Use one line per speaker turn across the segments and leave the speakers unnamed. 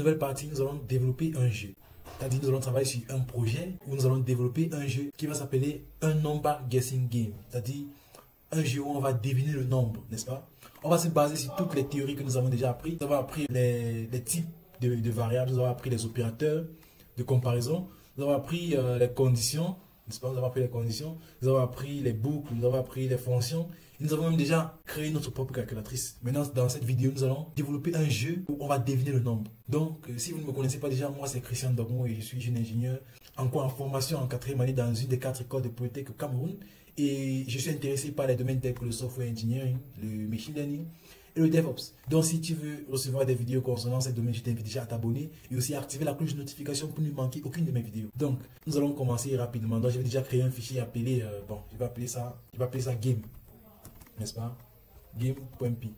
nouvelle partie, nous allons développer un jeu. C'est-à-dire, nous allons travailler sur un projet où nous allons développer un jeu qui va s'appeler un number guessing game. C'est-à-dire, un jeu où on va deviner le nombre, n'est-ce pas? On va se baser sur toutes les théories que nous avons déjà appris. Nous avons appris les types de variables, nous avons appris les opérateurs de comparaison, nous avons appris les conditions, n'est-ce pas? Nous avons appris les conditions, nous avons appris les boucles, nous avons appris les fonctions. Et nous avons même déjà créé notre propre calculatrice. Maintenant, dans cette vidéo, nous allons développer un jeu où on va deviner le nombre. Donc, si vous ne me connaissez pas déjà, moi c'est Christian Dogmo et je suis jeune ingénieur en formation en 4e année dans une des 4 écoles de Polytech au Cameroun. Et je suis intéressé par les domaines tels que le software engineering, le machine learning et le DevOps. Donc, si tu veux recevoir des vidéos concernant ces domaines, je t'invite déjà à t'abonner et aussi à activer la cloche de notification pour ne manquer aucune de mes vidéos. Donc, nous allons commencer rapidement. Donc, je vais déjà créer un fichier appelé, je vais appeler ça game, n'est-ce pas? Game.py,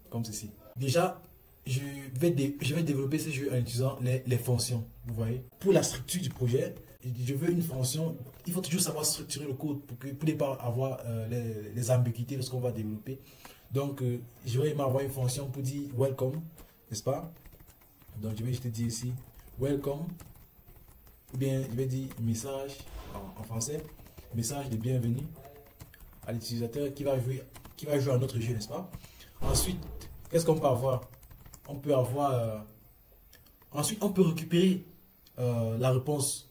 comme ceci. Déjà, je vais développer ce jeu en utilisant les fonctions, vous voyez. Pour la structure du projet, je veux une fonction. Il faut toujours savoir structurer le code pour ne pas avoir les ambiguïtés lorsqu'on va développer. Donc, je vais m'avoir une fonction pour dire welcome, n'est-ce pas? Donc, je vais juste dire ici welcome, ou bien je vais dire message en français, message de bienvenue à l'utilisateur qui va jouer à notre jeu, n'est-ce pas? Ensuite, qu'est-ce qu'on peut avoir? On peut avoir ensuite on peut récupérer la réponse,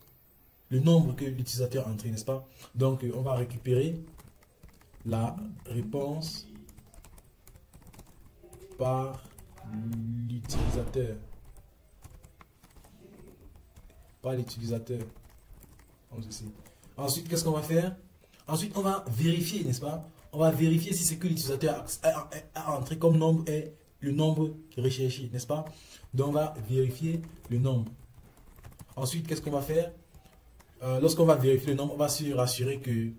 le nombre que l'utilisateur a entré, n'est-ce pas? Donc on va récupérer la réponse par l'utilisateur, comme ceci. Ensuite, qu'est-ce qu'on va faire? Ensuite, on va vérifier, n'est-ce pas? On va vérifier si ce que l'utilisateur a entré comme nombre est le nombre recherché, n'est-ce pas? Donc, on va vérifier le nombre. Ensuite, qu'est-ce qu'on va faire? Lorsqu'on va vérifier le nombre, on va se rassurer que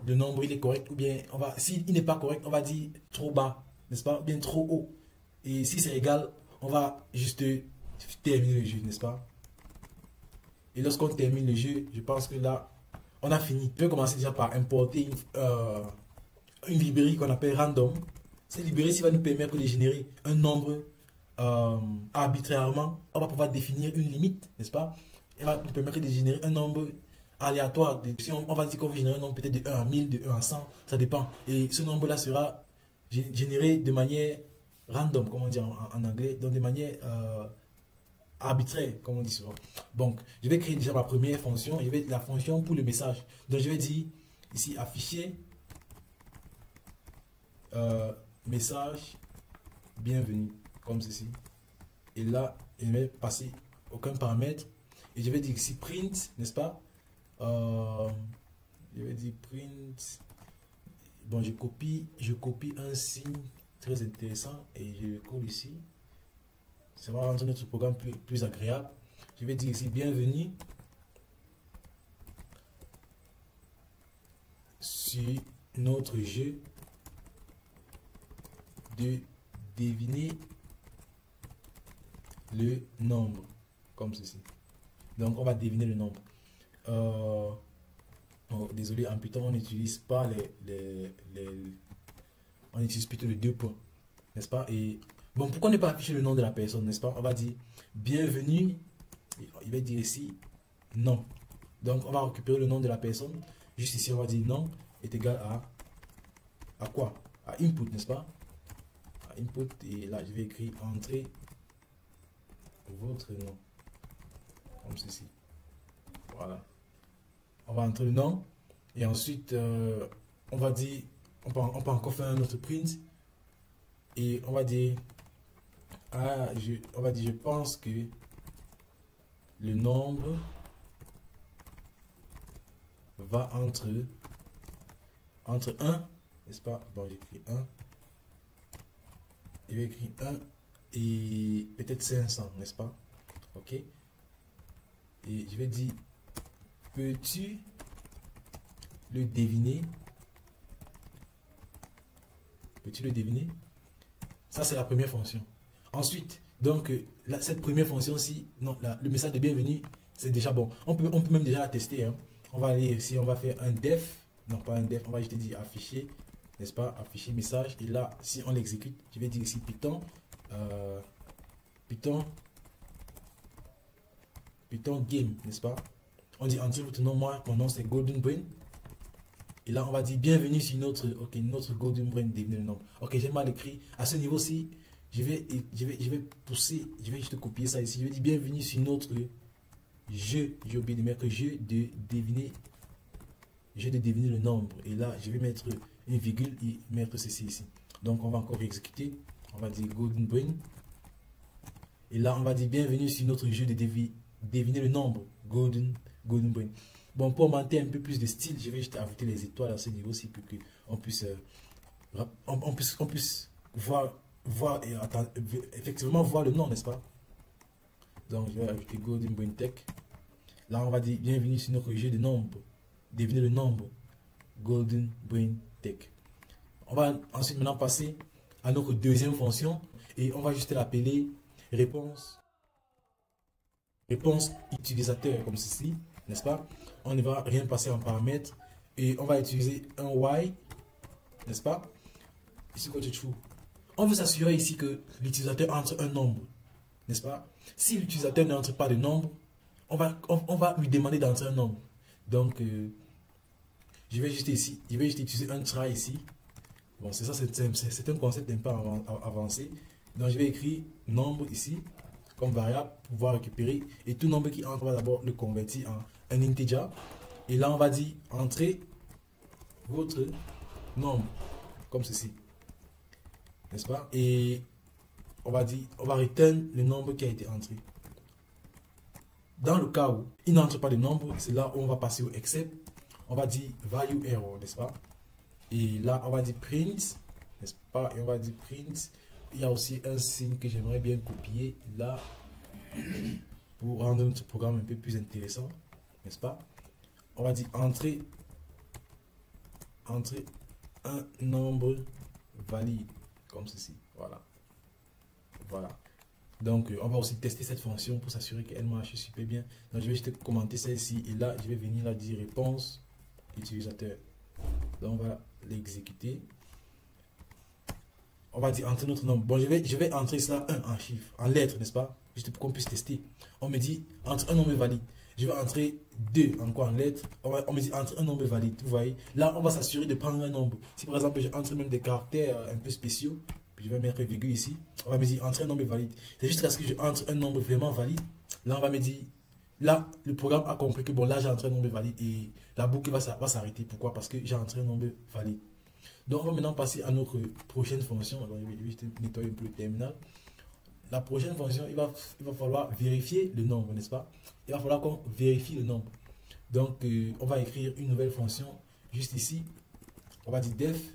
le nombre il est correct, ou bien s'il n'est pas correct, on va dire trop bas, n'est-ce pas? Ou bien trop haut. Et si c'est égal, on va juste terminer le jeu, n'est-ce pas? Et lorsqu'on termine le jeu, je pense que là, on a fini. Je vais commencer déjà par importer une librairie qu'on appelle random. Cette librairie va nous permettre de générer un nombre arbitrairement. On va pouvoir définir une limite, n'est-ce pas? Elle va nous permettre de générer un nombre aléatoire. Si on va dire qu'on veut générer un nombre peut-être de 1 à 1000, de 1 à 100, ça dépend. Et ce nombre-là sera généré de manière random, comme on dit en anglais, donc de manière arbitraire, comme on dit souvent. Donc, je vais créer déjà ma première fonction. Je vais la fonction pour le message. Donc, je vais dire ici afficher message bienvenue, comme ceci. Et là, je vais passer aucun paramètre. Et je vais dire ici print, n'est-ce pas? Je vais dire print. Bon, je copie un signe très intéressant et je le colle ici. Ça va rendre notre programme plus agréable. Je vais dire ici bienvenue sur notre jeu de deviner le nombre, comme ceci. Donc on va deviner le nombre. Oh, désolé, en Python on n'utilise pas on utilise plutôt les 2 points, n'est-ce pas? Et bon, pourquoi ne pas afficher le nom de la personne, n'est-ce pas? On va dire bienvenue, il va dire ici non. Donc on va récupérer le nom de la personne. Juste ici on va dire non est égal à quoi? À input, n'est-ce pas? À input, et là je vais écrire entrer votre nom, comme ceci. Voilà. On va entrer le nom et ensuite on va dire, on peut encore faire un autre print et on va dire je pense que le nombre va entre 1, n'est-ce pas? Bon, j'écris 1, je vais écrire 1 et peut-être 500, n'est-ce pas? Ok, et je vais dire peux-tu le deviner? Peux-tu le deviner? Ça, c'est la première fonction. Ensuite, donc, cette première fonction-ci, non, le message de bienvenue, c'est déjà bon. On peut même déjà la tester. Hein. On va aller ici, on va faire un def. Non, pas un def, on va juste dire afficher, n'est-ce pas? Afficher message. Et là, si on l'exécute, je vais dire ici Python. Python Python game, n'est-ce pas? On dit entrez votre nom, moi, mon nom c'est Golden Brain. Et là, on va dire bienvenue sur notre Golden Brain devenir le nombre. Ok, j'ai mal écrit. À ce niveau-ci, je vais pousser, je vais juste copier ça ici. Je vais dire bienvenue sur notre jeu. J'ai oublié de mettre jeu de deviner le nombre. Et là, je vais mettre une virgule et mettre ceci ici. Donc, on va encore exécuter. On va dire Golden Brain. Et là, on va dire bienvenue sur notre jeu de deviner le nombre. Golden Brain. Bon, pour monter un peu plus de style, je vais juste ajouter les étoiles à ce niveau-ci pour qu'on puisse, on puisse voir et effectivement voir le nom, n'est-ce pas? Donc, je vais ajouter Golden Brain Tech. Là, on va dire bienvenue sur notre jeu de nombre. Deviner le nombre. Golden Brain Tech. On va ensuite maintenant passer à notre deuxième fonction et on va juste l'appeler réponse utilisateur comme ceci, n'est-ce pas? On ne va rien passer en paramètres et on va utiliser un while, n'est-ce pas? Ici, quoi tu trouves? On veut s'assurer ici que l'utilisateur entre un nombre, n'est-ce pas? Si l'utilisateur n'entre pas de nombre, on va lui demander d'entrer un nombre. Donc, je vais juste utiliser un try ici. Bon, c'est ça, c'est un concept un peu avancé. Donc, je vais écrire nombre ici comme variable pour pouvoir récupérer. Et tout nombre qui entre, on va d'abord le convertir en un integer. Et là, on va dire entrer votre nombre comme ceci. N'est-ce pas? Et on va return le nombre qui a été entré. Dans le cas où il n'entre pas de nombre, c'est là où on va passer au except. On va dire value error, n'est-ce pas? Et là, on va dire print, n'est-ce pas? Et on va dire print. Il y a aussi un signe que j'aimerais bien copier là pour rendre notre programme un peu plus intéressant, n'est-ce pas? On va dire entrer un nombre valide comme ceci. Voilà. Donc, on va aussi tester cette fonction pour s'assurer qu'elle marche super bien. Donc, je vais juste commenter celle-ci et là, je vais venir là dire réponse utilisateur. Donc, on va l'exécuter. On va dire entrer notre nombre. Bon, je vais entrer ça en chiffre, en lettres, n'est-ce pas? Juste pour qu'on puisse tester. On me dit entre un nombre valide. Je vais entrer 2 en lettres. On me dit entre un nombre valide. Vous voyez? Là, on va s'assurer de prendre un nombre. Si par exemple, j'entre même des caractères un peu spéciaux, puis je vais mettre virgule ici. On va me dire entre un nombre valide. C'est juste parce que je entre un nombre vraiment valide. Là, on va me dire. Là, le programme a compris que bon, là, j'ai entré un nombre valide et la boucle va s'arrêter. Pourquoi? Parce que j'ai entré un nombre valide. Donc, on va maintenant passer à notre prochaine fonction. Alors, je vais juste nettoyer un peu le terminal. La prochaine fonction, il va falloir vérifier le nombre, n'est-ce pas? Il va falloir qu'on vérifie le nombre. Donc, on va écrire une nouvelle fonction juste ici. On va dire def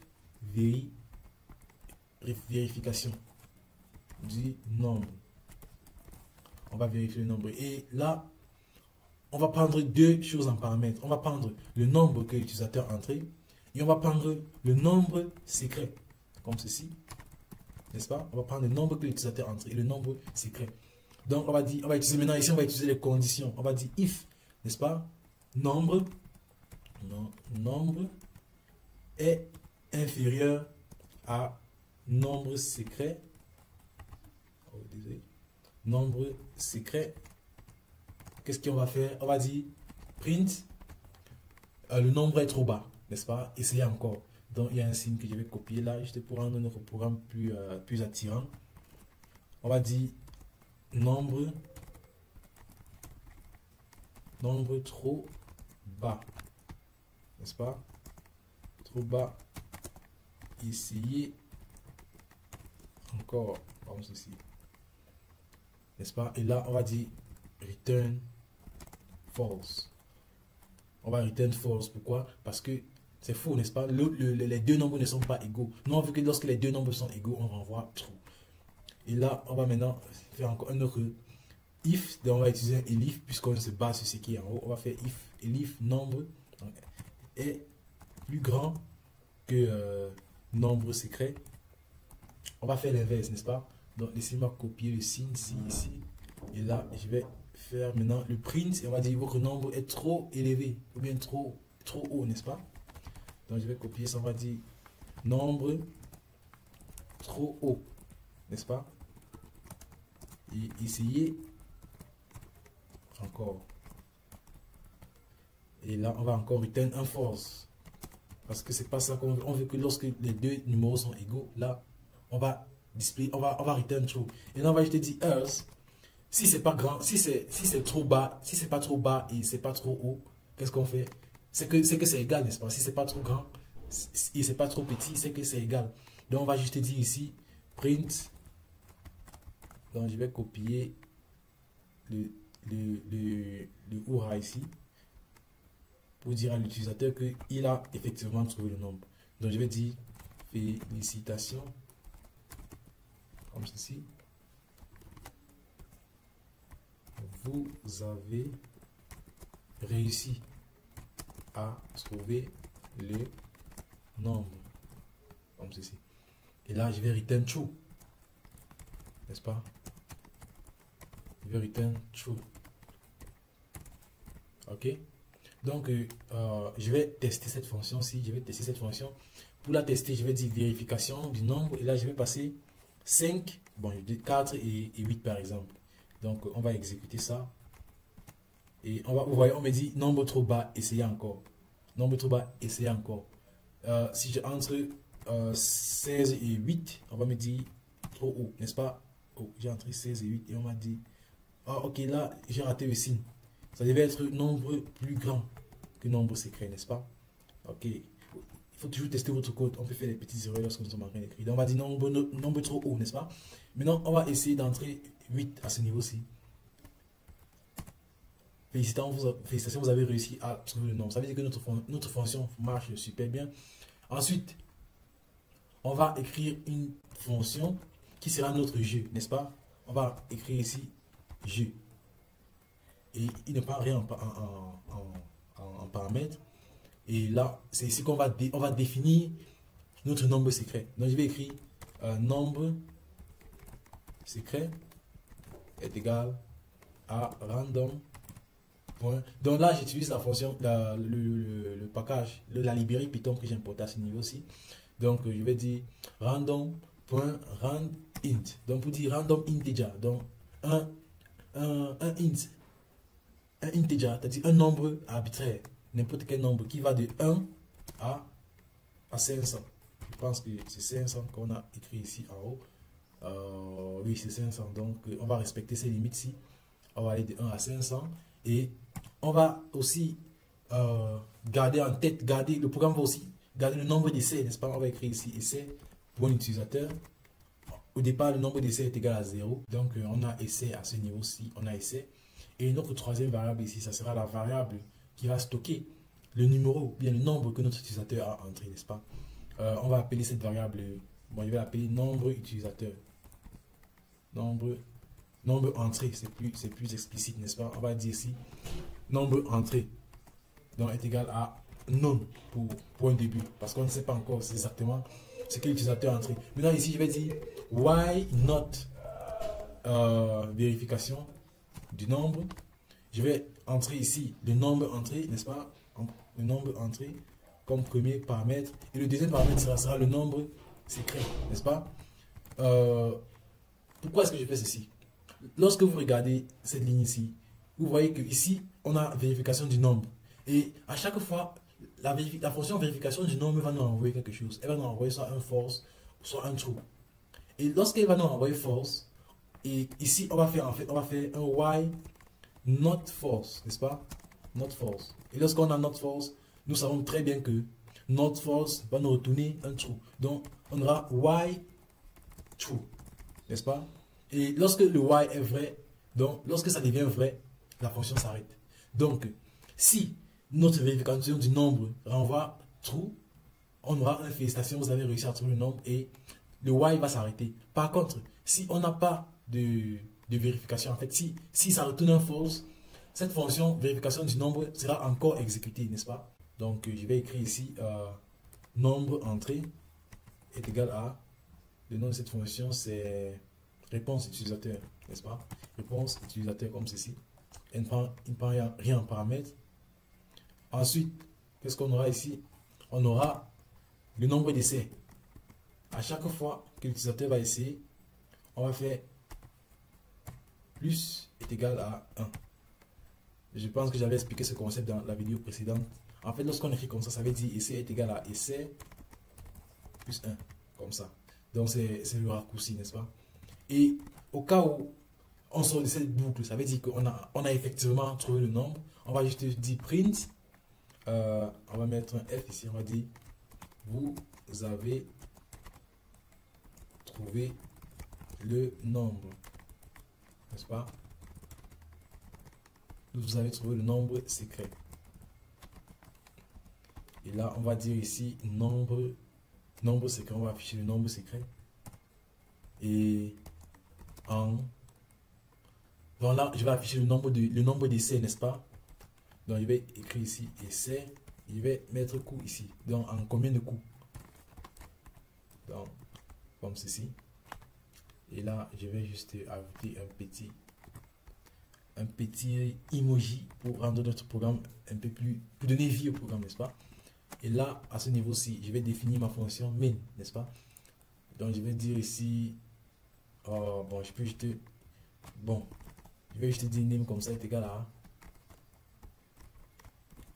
vérification du nombre. On va vérifier le nombre. Et là, on va prendre deux choses en paramètre. On va prendre le nombre que l'utilisateur a entré. Et on va prendre le nombre secret, comme ceci, n'est-ce pas? On va prendre le nombre que l'utilisateur a entré et le nombre secret. Donc, on va utiliser maintenant, ici, on va utiliser les conditions. On va dire if, n'est-ce pas? Nombre est inférieur à nombre secret. Oh, désolé. Nombre secret. Qu'est-ce qu'on va faire? On va dire print, le nombre est trop bas. N'est-ce pas? Essayez encore. Donc, il y a un signe que je vais copier là, juste pour rendre notre programme plus attirant. On va dire nombre trop bas. N'est-ce pas? Trop bas. Essayez encore comme ceci. N'est-ce pas? Et là, on va dire return false. On va return false. Pourquoi? Parce que c'est faux, n'est-ce pas? Les deux nombres ne sont pas égaux. Nous, on veut que lorsque les deux nombres sont égaux, on renvoie true. Et là, on va maintenant faire encore un autre if. Donc, on va utiliser un elif puisqu'on se base sur ce qui est en haut. On va faire if, elif, nombre est plus grand que nombre secret. On va faire l'inverse, n'est-ce pas? Donc, laissez-moi copier le signe ici. Et là, je vais faire maintenant le print. Et on va dire que votre nombre est trop élevé ou bien trop haut, n'est-ce pas? Donc, je vais copier ça. On va dire nombre trop haut, n'est-ce pas? Et essayer encore. Et là, on va encore return un false. Parce que c'est pas ça qu'on veut. On veut que lorsque les deux numéros sont égaux, là, on va display, on va return true. Et là, on va juste dire else. Si c'est pas grand, si c'est trop bas, si c'est pas trop bas et c'est pas trop haut, qu'est-ce qu'on fait? C'est que c'est égal, n'est-ce pas? Si c'est pas trop grand et c'est pas trop petit, c'est que c'est égal. Donc on va juste dire ici print. Donc je vais copier le OURA ici pour dire à l'utilisateur qu'il a effectivement trouvé le nombre. Donc je vais dire félicitations comme ceci. Vous avez réussi à trouver le nombre comme ceci. Et là, je vais return true. N'est-ce pas? Je vais return true. Ok? Donc, je vais tester cette fonction-ci. Je vais tester cette fonction. Pour la tester, je vais dire vérification du nombre. Et là, je vais passer 5, bon, 4 et 8 par exemple. Donc, on va exécuter ça. Et on va, vous voyez, on me dit nombre trop bas, essayez encore. Nombre trop bas, essayez encore. Si je entre 16 et 8, on va me dire trop haut, n'est-ce pas? Oh, j'ai entré 16 et 8 et on m'a dit, ah ok, là, j'ai raté le signe. Ça devait être nombre plus grand que nombre secret, n'est-ce pas? Ok. Il faut toujours tester votre code. On peut faire des petites erreurs lorsque nous sommes en train d'écrire. Donc, on va dire nombre trop haut, n'est-ce pas? Maintenant, on va essayer d'entrer 8 à ce niveau-ci. Félicitations, vous avez réussi à trouver le nombre. Ça veut dire que notre fonction marche super bien. Ensuite, on va écrire une fonction qui sera notre jeu, n'est-ce pas? On va écrire ici jeu. Et il ne prend rien en paramètres. Et là, c'est ici qu'on va, on va définir notre nombre secret. Donc, je vais écrire nombre secret est égal à random. Donc là, j'utilise la fonction, le package, la librairie Python que j'ai importé à ce niveau-ci. Donc, je vais dire random.randint. Donc, pour dire random integer, donc un integer, c'est-à-dire un nombre arbitraire, n'importe quel nombre qui va de 1 à 500. Je pense que c'est 500 qu'on a écrit ici en haut. Oui, c'est 500. Donc, on va respecter ces limites-ci. On va aller de 1 à 500. Et on va aussi garder en tête, le programme va aussi garder le nombre d'essais, n'est-ce pas? On va écrire ici essai pour un utilisateur. Au départ, le nombre d'essais est égal à 0. Donc, on a essai à ce niveau-ci, on a essai. Et notre troisième variable ici, ça sera la variable qui va stocker le numéro, bien le nombre que notre utilisateur a entré, n'est-ce pas? On va appeler cette variable, bon, je vais l'appeler nombre utilisateur. Nombre entrée, c'est plus explicite, n'est-ce pas? On va dire ici nombre entrée, donc est égal à none pour un début, parce qu'on ne sait pas encore exactement ce que l'utilisateur a entré. Maintenant ici, je vais dire why not vérification du nombre. Je vais entrer ici le nombre entré, n'est-ce pas? Le nombre entré comme premier paramètre. Et le deuxième paramètre sera le nombre secret, n'est-ce pas? Pourquoi est-ce que je fais ceci? Lorsque vous regardez cette ligne ici, vous voyez que ici, on a vérification du nombre. Et à chaque fois, la fonction vérification du nombre va nous envoyer quelque chose. Elle va nous envoyer soit un false, soit un true. Et lorsqu'elle va nous envoyer false, et ici, on va faire un while not false, n'est-ce pas? Not false. Et lorsqu'on a not false, nous savons très bien que not false va nous retourner un true. Donc, on aura while true, n'est-ce pas? Et lorsque le while est vrai, donc lorsque ça devient vrai, la fonction s'arrête. Donc, si notre vérification du nombre renvoie true, on aura une félicitation, vous avez réussi à trouver le nombre et le while va s'arrêter. Par contre, si on n'a pas de vérification, en fait, si ça retourne un false, cette fonction vérification du nombre sera encore exécutée, n'est-ce pas? Donc, je vais écrire ici nombre entrée est égal à, le nom de cette fonction, c'est réponse utilisateur, n'est-ce pas? Réponse utilisateur comme ceci. Il ne prend rien en paramètre. Ensuite, qu'est-ce qu'on aura ici? On aura le nombre d'essais. À chaque fois que l'utilisateur va essayer, on va faire plus est égal à 1. Je pense que j'avais expliqué ce concept dans la vidéo précédente. En fait, lorsqu'on écrit comme ça veut dire essai est égal à essai plus 1, comme ça. Donc, c'est le raccourci, n'est-ce pas? Et au cas où on sort de cette boucle, ça veut dire qu'on a effectivement trouvé le nombre. On va juste dire print. On va mettre un F ici, on va dire vous avez trouvé le nombre, n'est-ce pas? Vous avez trouvé le nombre secret. Et là, on va dire ici nombre secret. On va afficher le nombre secret. Et donc là, je vais afficher le nombre d'essais, n'est-ce pas? Donc, je vais écrire ici essai. Je vais mettre coup ici. Donc, en combien de coups? Donc, comme ceci. Et là, je vais juste ajouter un petit emoji pour rendre notre programme un peu plus, pour donner vie au programme, n'est-ce pas? Et là, à ce niveau-ci, je vais définir ma fonction main, n'est-ce pas? Donc, je vais dire ici, bon, je peux juste, bon, je vais juste dire name comme ça est égal à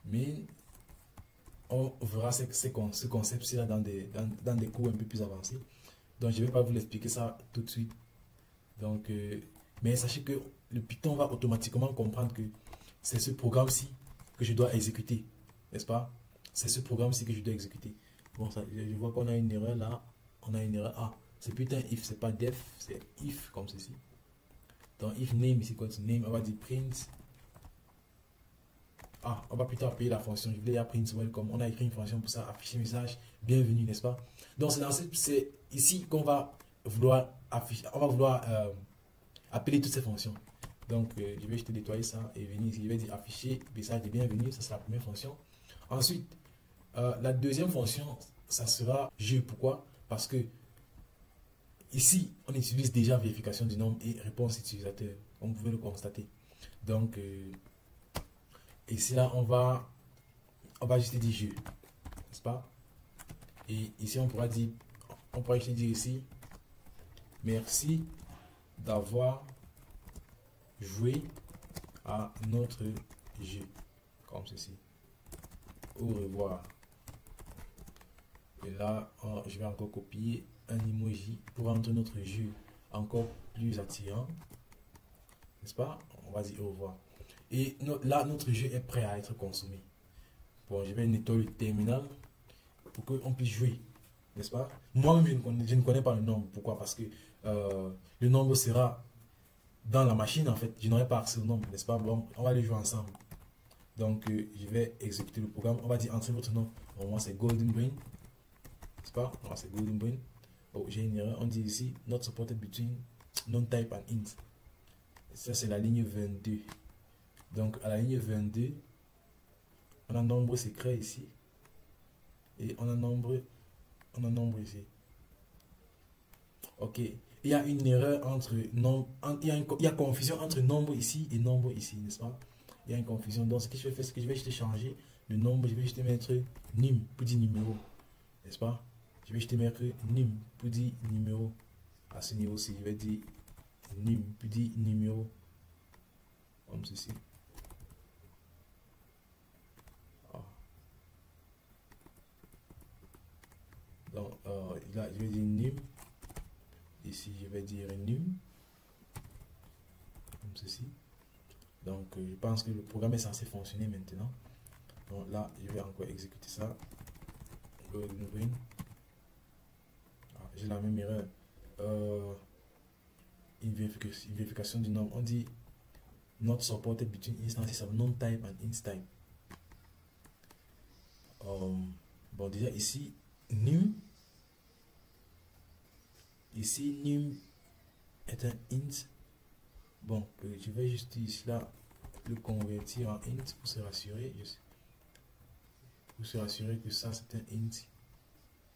main. On verra ce concept-ci là dans des cours un peu plus avancés. Donc, je ne vais pas vous l'expliquer ça tout de suite. Donc, mais sachez que le Python va automatiquement comprendre que c'est ce programme-ci que je dois exécuter, n'est-ce pas? C'est ce programme-ci que je dois exécuter. Bon, ça, je vois qu'on a une erreur là. On a une erreur. Ah, c'est putain if, c'est pas def, c'est if comme ceci. Donc, if name ici, quoi, name, on va dire print. Ah, on va plutôt appeler la fonction. Je voulais print welcome. On a écrit une fonction pour ça, afficher message, bienvenue, n'est-ce pas? Donc, c'est ici qu'on va vouloir afficher, on va vouloir appeler toutes ces fonctions. Donc, je vais juste nettoyer ça et venir ici. Je vais dire afficher message de bienvenue. Ça, c'est la première fonction. Ensuite, la deuxième fonction, ça sera jeu. Pourquoi? Parce que ici, on utilise déjà vérification du nombre et réponse utilisateur. Comme vous pouvez le constater. Donc, ici, là, on va juste dire jeu. N'est-ce pas? Et ici, on pourra juste dire ici, merci d'avoir joué à notre jeu. Comme ceci. Au revoir. Et là, je vais encore copier un emoji pour rendre notre jeu encore plus attirant. N'est-ce pas? On va dire au revoir. Et là, notre jeu est prêt à être consommé. Bon, je vais nettoyer le terminal pour qu'on puisse jouer. N'est-ce pas? Moi-même, je ne connais pas le nombre. Pourquoi? Parce que le nombre sera dans la machine, en fait. Je n'aurai pas accès au nombre, n'est-ce pas? Bon, on va les jouer ensemble. Donc, je vais exécuter le programme. On va dire entrer votre nom. Bon, moi, c'est Golden Brain. N'est-ce pas? Moi, c'est Golden Brain. Oh, j'ai une erreur. On dit ici, not supported between non-type and int. Ça, c'est la ligne 22. Donc, à la ligne 22, on a nombre secret ici. Et on a nombre ici. Ok. Il y a une erreur entre nombre. Il y a confusion entre nombre ici et nombre ici, n'est-ce pas? Il y a une confusion. Donc, ce que je vais faire, c'est que je vais juste changer le nombre. Je vais juste mettre nim pour dire numéro. N'est-ce pas? Je vais juste mettre nim pour dire numéro. À ce niveau-ci, je vais dire nim pour dire numéro. Comme ceci. Donc, là, je vais dire nim. Ici, je vais dire nim. Comme ceci. Donc, je pense que le programme est censé fonctionner maintenant. Donc là, je vais encore exécuter ça. J'ai la même erreur. Une vérification du nombre. On dit not supported between instances of non-type and int-type. Bon, déjà ici, nim. Ici, nim est un int. Bon, je vais juste ici là le convertir en int pour se rassurer. Pour se rassurer que ça c'est un int,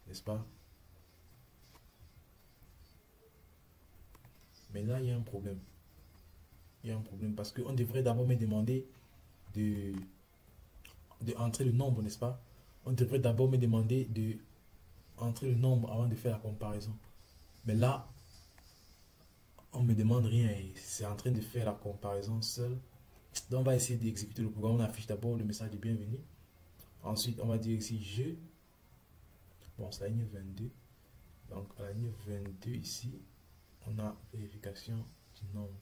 n'est-ce pas? Mais là, il y a un problème. Il y a un problème parce qu'on devrait d'abord me demander de entrer le nombre, n'est-ce pas? On devrait d'abord me demander de entrer le nombre avant de faire la comparaison. Mais là, on me demande rien et c'est en train de faire la comparaison seul. Donc, on va essayer d'exécuter le programme. On affiche d'abord le message de bienvenue. Ensuite, on va dire ici je. Bon, c'est la ligne 22. Donc, à la ligne 22 ici, on a vérification du nombre.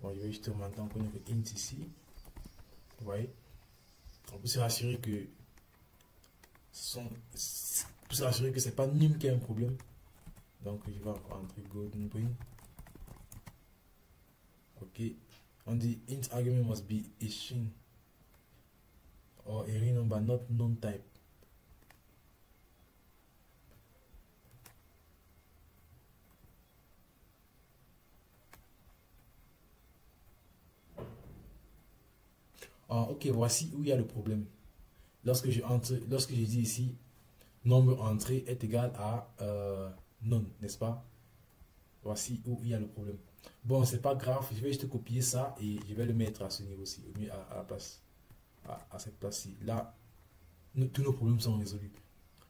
Bon, je vais juste maintenant connaître int ici. Vous voyez, on peut se rassurer que c'est pas num qui a un problème. Donc, je vais entrer golden brain. Ok, on dit int argument must be a string or a real number, not non-type. Ah, ok, voici où il y a le problème. Lorsque je dis ici nombre entré est égal à non, n'est-ce pas? Voici où il y a le problème. Bon, c'est pas grave, je vais juste copier ça et je vais le mettre à ce niveau-ci, au mieux à la place, à cette place-ci. Là, tous nos problèmes sont résolus.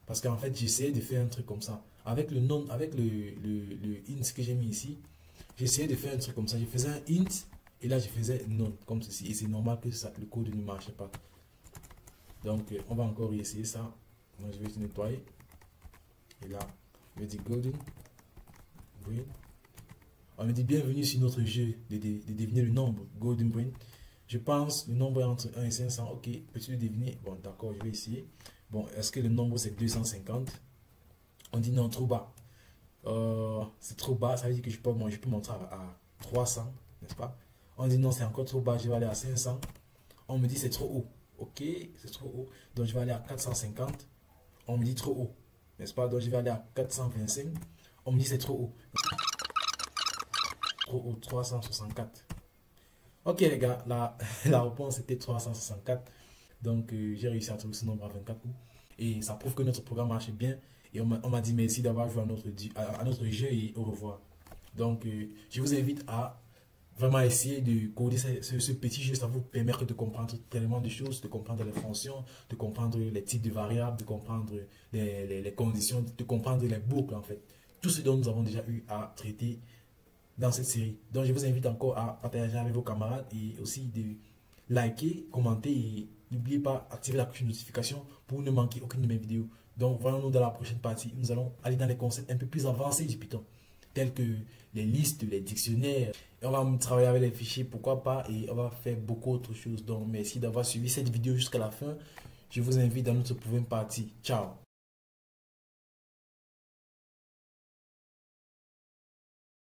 Parce qu'en fait, j'essayais de faire un truc comme ça. Avec le non, avec le int que j'ai mis ici, j'essayais de faire un truc comme ça. Je faisais un int et là, je faisais non, comme ceci. Et c'est normal que ça, le code ne marchait pas. Donc, on va encore essayer ça. Moi, je vais nettoyer. Et là, je vais dire golden. Oui. On me dit bienvenue sur notre jeu de deviner le nombre golden brain. Je pense le nombre est entre 1 et 500. Ok, peux-tu le deviner? Bon, d'accord, je vais essayer. Bon, est-ce que le nombre c'est 250? On dit non, trop bas. C'est trop bas, ça veut dire que je peux monter à 300, n'est-ce pas? On dit non, c'est encore trop bas, je vais aller à 500. On me dit c'est trop haut. Ok, c'est trop haut. Donc je vais aller à 450. On me dit trop haut, n'est-ce pas? Donc je vais aller à 425. On me dit c'est trop haut. Trop haut, 364. Ok les gars, la réponse était 364. Donc j'ai réussi à trouver ce nombre à 24 coups. Et ça prouve que notre programme marche bien. Et on m'a dit merci d'avoir joué à notre jeu et au revoir. Donc je vous invite à vraiment essayer de coder ce petit jeu. Ça vous permettre de comprendre tellement de choses, de comprendre les fonctions, de comprendre les types de variables, de comprendre les conditions, de comprendre les boucles en fait. Tout ce dont nous avons déjà eu à traiter dans cette série. Donc je vous invite encore à partager avec vos camarades et aussi de liker, commenter et n'oubliez pas d'activer la cloche de notification pour ne manquer aucune de mes vidéos. Donc voyons-nous dans la prochaine partie. Nous allons aller dans les concepts un peu plus avancés du Python, tels que les listes, les dictionnaires. Et on va travailler avec les fichiers, pourquoi pas, et on va faire beaucoup d'autres choses. Donc merci d'avoir suivi cette vidéo jusqu'à la fin. Je vous invite dans notre prochaine partie. Ciao.